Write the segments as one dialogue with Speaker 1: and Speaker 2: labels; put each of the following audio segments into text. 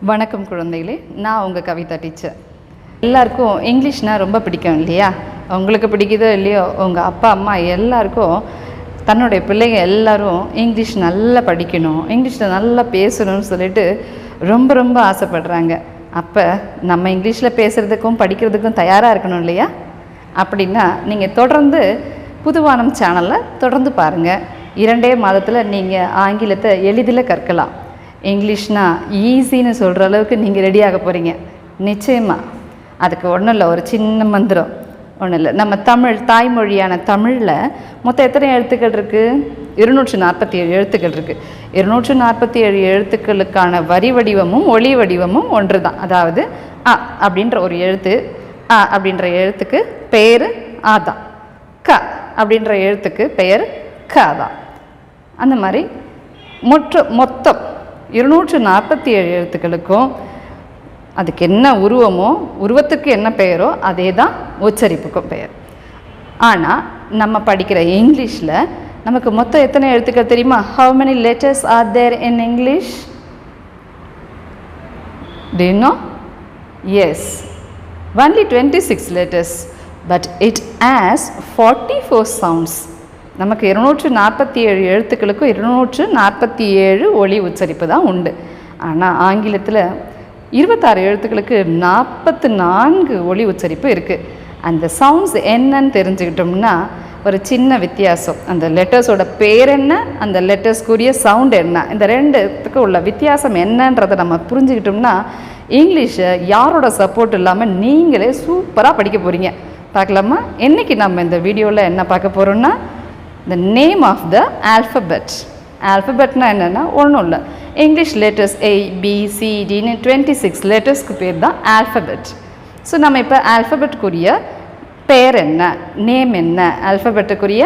Speaker 1: வணக்கம் குழந்தைகளே, நான் உங்கள் கவிதா டீச்சர். எல்லாருக்கும் இங்கிலீஷ்னால் ரொம்ப பிடிக்கும் இல்லையா? உங்களுக்கு பிடிக்குதோ இல்லையோ, உங்கள் அப்பா அம்மா எல்லாருக்கும் தன்னுடைய பிள்ளைங்க எல்லோரும் இங்கிலீஷ் நல்லா படிக்கணும், இங்கிலீஷில் நல்லா பேசணும்னு சொல்லிட்டு ரொம்ப ரொம்ப ஆசைப்படுறாங்க. அப்போ நம்ம இங்கிலீஷில் பேசுகிறதுக்கும் படிக்கிறதுக்கும் தயாராக இருக்கணும் இல்லையா? அப்படின்னா நீங்கள் தொடர்ந்து புதுவானம் சேனலை தொடர்ந்து பாருங்கள். 2 மாதத்தில் நீங்கள் ஆங்கிலத்தை எளிதில் கற்கலாம். இங்கிலீஷ்னால் ஈஸின்னு சொல்கிற அளவுக்கு நீங்கள் ரெடியாக போகிறீங்க. நிச்சயமாக அதுக்கு ஒன்றும் இல்லை, ஒரு சின்ன மந்திரம் ஒன்றும் இல்லை. நம்ம தமிழ் தாய்மொழியான தமிழில் மொத்தம் எத்தனை எழுத்துக்கள் இருக்குது? 247 எழுத்துக்கள் இருக்குது. 247 எழுத்துக்களுக்கான வரி வடிவமும் ஒளி வடிவமும் ஒன்று தான். அதாவது அ அப்படின்ற ஒரு எழுத்து, அ அப்படின்ற எழுத்துக்கு பெயர் ஆ தான். க அப்படின்ற எழுத்துக்கு பெயர் க தான். அந்த மாதிரி மொத்தம் 247 எழுத்துக்களுக்கும் அதுக்கு என்ன உருவமோ, உருவத்துக்கு என்ன பெயரோ அதே தான் உச்சரிப்புக்கும் பெயர். ஆனால் நம்ம படிக்கிற இங்கிலீஷில் நமக்கு மொத்தம் எத்தனை எழுத்துக்கள் தெரியுமா? How many letters are there in English? Do you know? Yes, only 26 letters, but it has 44 sounds. நமக்கு 247 எழுத்துக்களுக்கும் 247 ஒலி உச்சரிப்பு தான் உண்டு. ஆனால் ஆங்கிலத்தில் 26 எழுத்துக்களுக்கு 44 ஒலி உச்சரிப்பு இருக்குது. அந்த சவுண்ட்ஸ் என்னன்னு தெரிஞ்சுக்கிட்டோம்னா ஒரு சின்ன வித்தியாசம். அந்த லெட்டர்ஸோட பேர் என்ன, அந்த லெட்டர்ஸ்க்குரிய சவுண்ட் என்ன, இந்த ரெண்டுத்துக்கு உள்ள வித்தியாசம் என்னன்றதை நம்ம புரிஞ்சுக்கிட்டோம்னா இங்கிலீஷை யாரோட சப்போர்ட் இல்லாமல் நீங்களே சூப்பராக படிக்க போகிறீங்க. பார்க்கலாமா? இன்றைக்கி நம்ம இந்த வீடியோவில் என்ன பார்க்க போகிறோம்னா the name of the alphabet. ஆல்ஃபபெட்னா என்னென்னா ஒன்றும் இல்லை, English letters A B C Dன்னு 26 லெட்டர்ஸ்க்கு பேர் தான் ஆல்ஃபபெட். ஸோ நம்ம இப்போ ஆல்ஃபபெட்டுக்குரிய பேர் என்ன, நேம் என்ன, ஆல்ஃபபெட்டுக்குரிய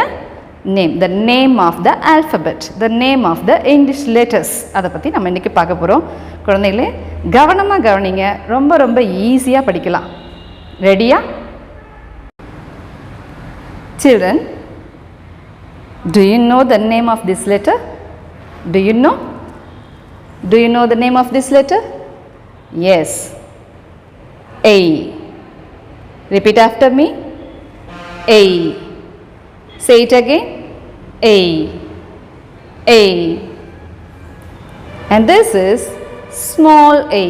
Speaker 1: name, the name of the alphabet, the name of the English letters, அதை பற்றி நம்ம இன்றைக்கி பார்க்க போகிறோம். குழந்தைகளே கவனமாக கவனிங்க, ரொம்ப ரொம்ப ஈஸியாக படிக்கலாம். ரெடியா? Children, do you know the name of this letter? Do you know? Do you know the name of this letter? Yes. A. Repeat after me. A. Say it again. A. A. And this is small a.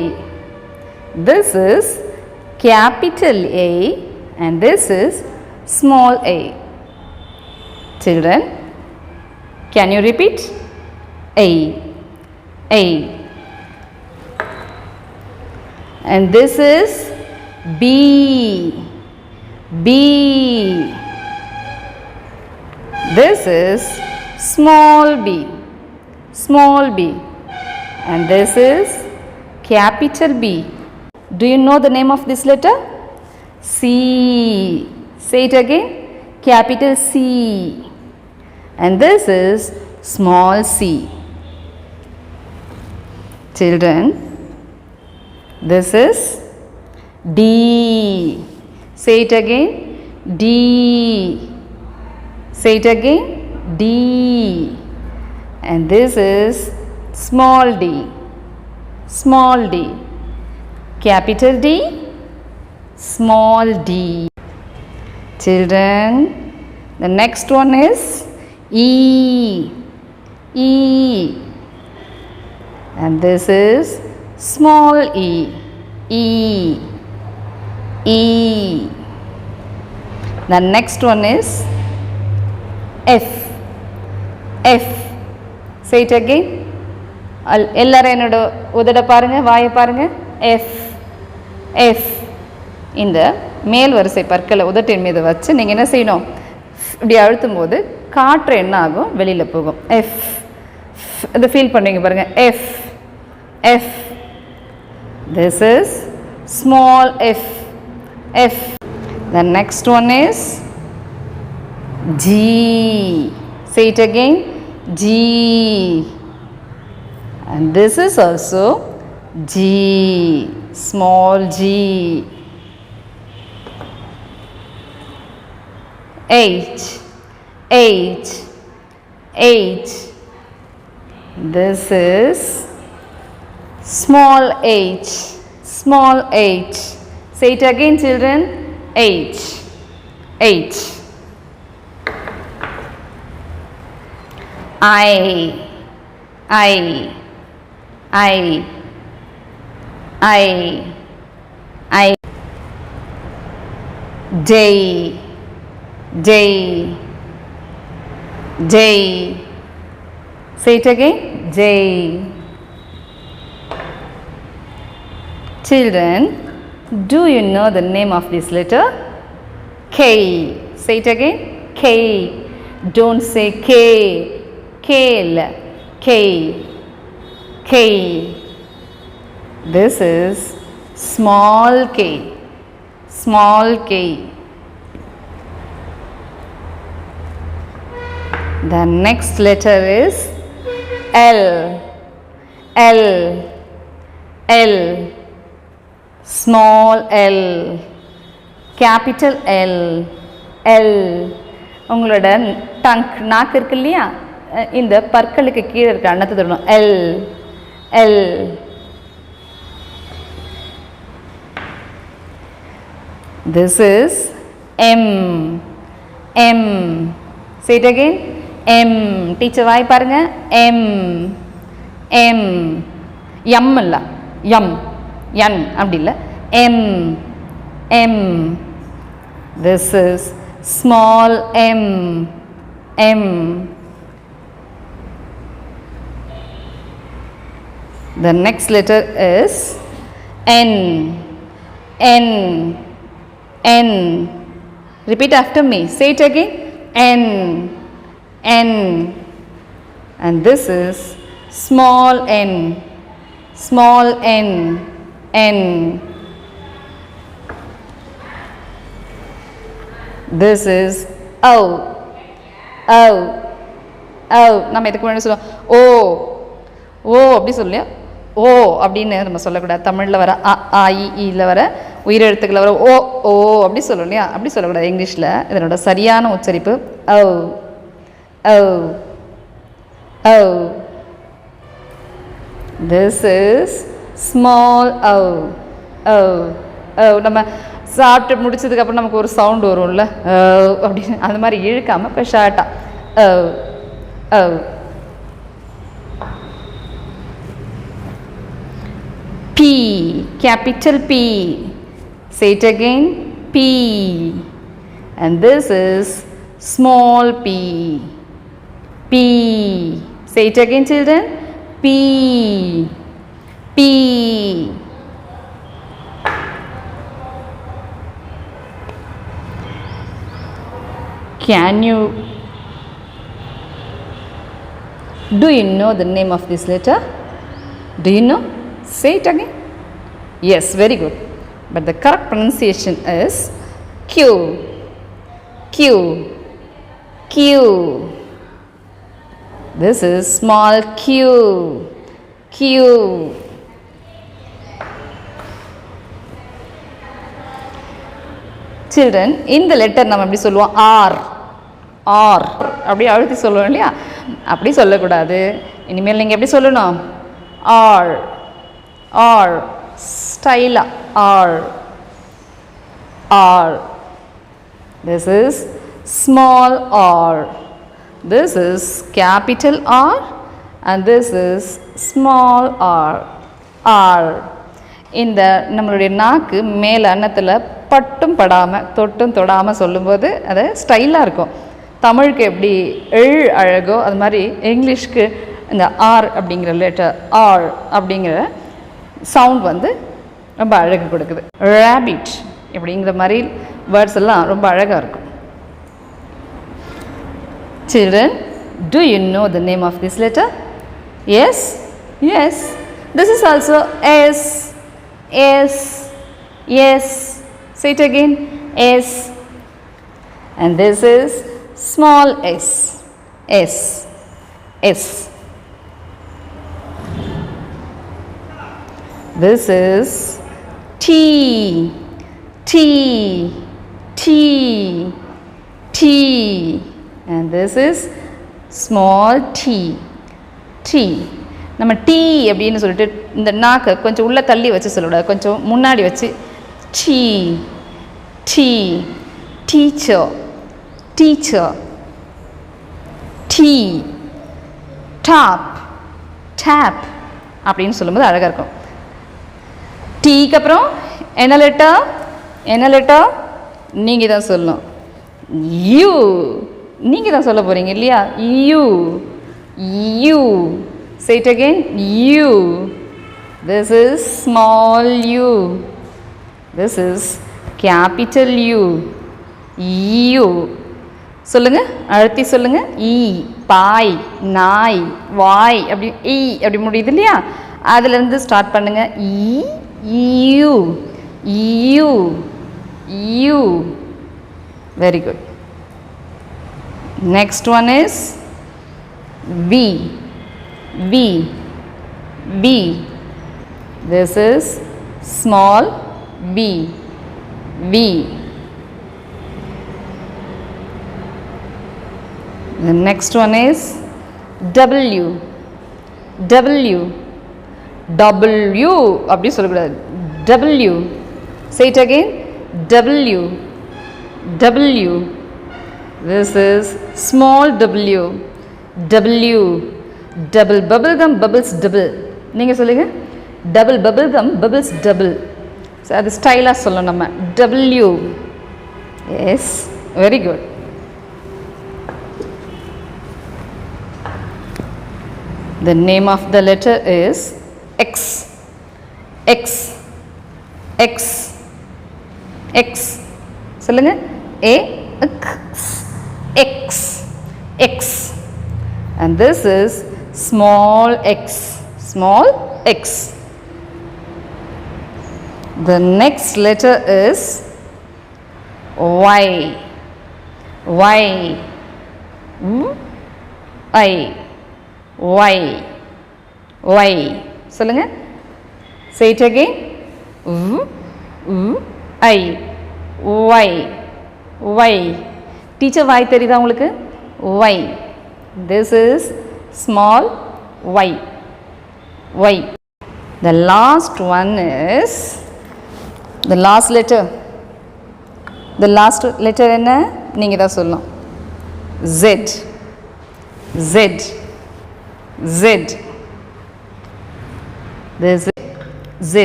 Speaker 1: This is capital A. And this is small a. Children, can you repeat? A. A. And this is B. B. This is small b. Small b. And this is capital B. Do you know the name of this letter? C. Say it again. Capital C. And this is small c. Children, this is D. Say it again. D. Say it again. D. And this is small d. Small d. Capital D. Small d. Children, the next one is E. E. And this is small e. E. E. The next one is F. F. Say it again. எல்லாரும் என்னோட உதட பாருங்க, வாயை பாருங்க. F. F. இந்த மேல் வரிசை பற்களை உதட்டின் மீது வச்சு நீங்கள் என்ன செய்யணும்? இப்படி அழுத்தும் போது காற்று என்ன ஆகும்? வெளியில் போகும். F. இதை ஃபீல் பண்ணுவீங்க பாருங்கள். F. F. This is small f. F. The next one is G. Say it again. G. And this is also G, small g. H, H, H. This is small h, small h. Say it again, children. H, H. I, I, I, I. J, J, J. Say it again. J. Children, do you know the name of this letter? K. Say it again. K. Don't say K. Kale. K. K. This is small k. Small k. The next letter is L. L. L. Small L. Capital L. L. உங்களோட tongue நாக்கு இருக்கு இல்லையா, இந்த பற்களுக்கு கீழே இருக்க அன்னத்தை தொடரும். L. L. This is M. M. Say it again. M. Teacher வாய் பாருங்க. M. M. M இல்ல, M. N அப்படி இல்ல. M. M. This is small m. M. The next letter is N. N. N. Repeat after me. Say it again. N. N. And this is small n. Small n. N. This is O. O. O. நம்ம இதுக்கு முன்னாடி சொல்லுவோம் ஓ ஓ அப்படி சொல்லியா, ஓ அப்படின்னு நம்ம சொல்லக்கூடாது. தமிழில் வர அ ஆ இல வர உயிரெழுத்துக்களை வர ஓ ஓ அப்படி சொல்லணும் இல்லையா, அப்படி சொல்லக்கூடாது. இங்கிலீஷில் இதனோட சரியான உச்சரிப்பு ஓ ஓ ஓ. This is small o. O. O. நம்ம சாப்பிட்டு முடிச்சதுக்கப்புறம் நமக்கு ஒரு சவுண்டு வரும்ல அப்படின்னு, அந்த மாதிரி இழுக்காமல் இப்போ ஷார்ட்டாக ஓ ஓ. P. Capital P. Say it again. P. And this is small p. P. Say it again, children. P. P. Can you, do you know the name of this letter? Do you know? Say it again. Yes, very good. But the correct pronunciation is Q. Q. Q. This is small q. Q. Children, இந்த letter நம்ம எப்படி சொல்லுவோம்? R. R அப்படியே அழுத்தி சொல்லுவோம் இல்லையா, அப்படி சொல்லக்கூடாது. இனிமேல் நீங்கள் எப்படி சொல்லணும்? ஆர். ஆர் ஸ்டைலா. R. R. This is small r. This is capital R and this is small r. R. இந்த நம்மளுடைய நாக்கு மேலே அன்னத்தில் பட்டும் படாமல் தொட்டும் தொடாமல் சொல்லும்போது அது ஸ்டைலாக இருக்கும். தமிழுக்கு எப்படி எள் அழகோ அது மாதிரி இங்கிலீஷ்க்கு இந்த ஆர் அப்படிங்கிற லெட்டர், ஆர் அப்படிங்கிற சவுண்ட் வந்து ரொம்ப அழகு கொடுக்குது. ரேபிட் இப்படிங்கிற மாதிரி வேர்ட்ஸ் எல்லாம் ரொம்ப அழகாக இருக்கும். Children, do you know the name of this letter? Yes? Yes. This is also S. S. Yes. Say it again. S. And this is small s. S. S. This is T. T. T. T. And this is small t. T. நம்ம T அப்படின்னு சொல்லிட்டு இந்த நாக்கை கொஞ்சம் உள்ள தள்ளி வச்சு சொல்லக்கூடாது, கொஞ்சம் முன்னாடி வச்சு T. T. Teacher. Teacher. T. Tap. Tap அப்படின்னு சொல்லும்போது அழகாக இருக்கும். டீக்கு அப்புறம் என்ன லெட்டர்? என்ன லெட்டர்? நீங்கள் தான் சொல்லணும். யூ. நீங்கள் தான் சொல்ல போகிறீங்க இல்லையா? You. You. Say it again. U. This is small u. This is capital U. U. சொல்லுங்க, அழுத்தி சொல்லுங்க. ஈ, பாய், நாய், வாய், அப்படி ஈ அப்படி முடியுது இல்லையா? அதுலேருந்து ஸ்டார்ட் பண்ணுங்க. E, U, U, U. Very good. Next one is V. V. V. This is small v. V. The next one is W. W. W. அப்படி சொல்லக்கூடாது. W. Say it again. W. W. This is small w. W. Double bubble gum bubbles double. நீங்கள் சொல்லுங்க. Double bubble gum bubbles double. So அது ஸ்டைலாக சொல்லணும் நம்ம. W. Yes. Very good. The name of the letter is X. X. X. X. சொல்லுங்க. A. X. X. X. And this is small x. Small x. The next letter is Y. Y. I. Y. Y. சொல்லுங்க. Say it again. I. Y. Y. Teacher Y தெரியுதா உங்களுக்கு? Y. This is small y. Y. The last one is the last letter. The last letter என்ன? நீங்கள் தான் சொல்லணும். Z. Z. Z. This is Z.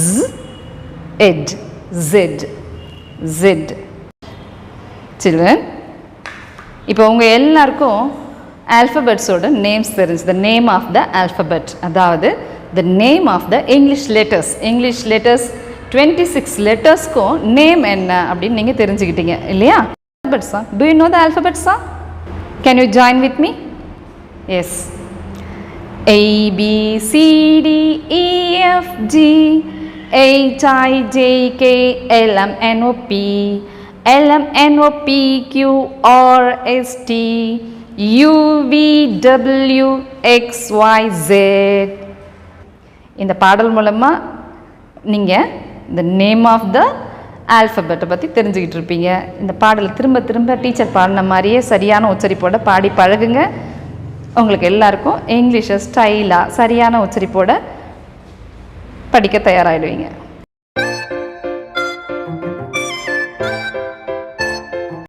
Speaker 1: Z. Ed. Z. Z. Children, இப்போ உங்கள் எல்லாருக்கும் ஆல்ஃபபெட்ஸோட நேம்ஸ் தெரிஞ்சு. The name of the alphabet, அதாவது the name of the English letters. English letters 26 லெட்டர்ஸ்க்கும் நேம் என்ன அப்படின்னு நீங்கள் தெரிஞ்சுக்கிட்டீங்க இல்லையா? ஆல்ஃபபெட்ஸா? டு யூ நோ த ஆல்ஃபபெட்ஸா? Can you join with me? Yes. A B C D E F G H I J K L M N O P L M N O P Q R S T U V W X Y Z. இந்த பாடல் மூலமாக நீங்கள் இந்த name of த ஆல்ஃபபெட்டை பற்றி தெரிஞ்சுக்கிட்டு இருப்பீங்க. இந்த பாடலை திரும்ப திரும்ப டீச்சர் பாடின மாதிரியே சரியான உச்சரிப்போட பாடி பழகுங்க. உங்களுக்கு எல்லாருக்கும் இங்கிலீஷை ஸ்டைலாக சரியான உச்சரிப்போட படிக்க தயாராகிடுவீங்க.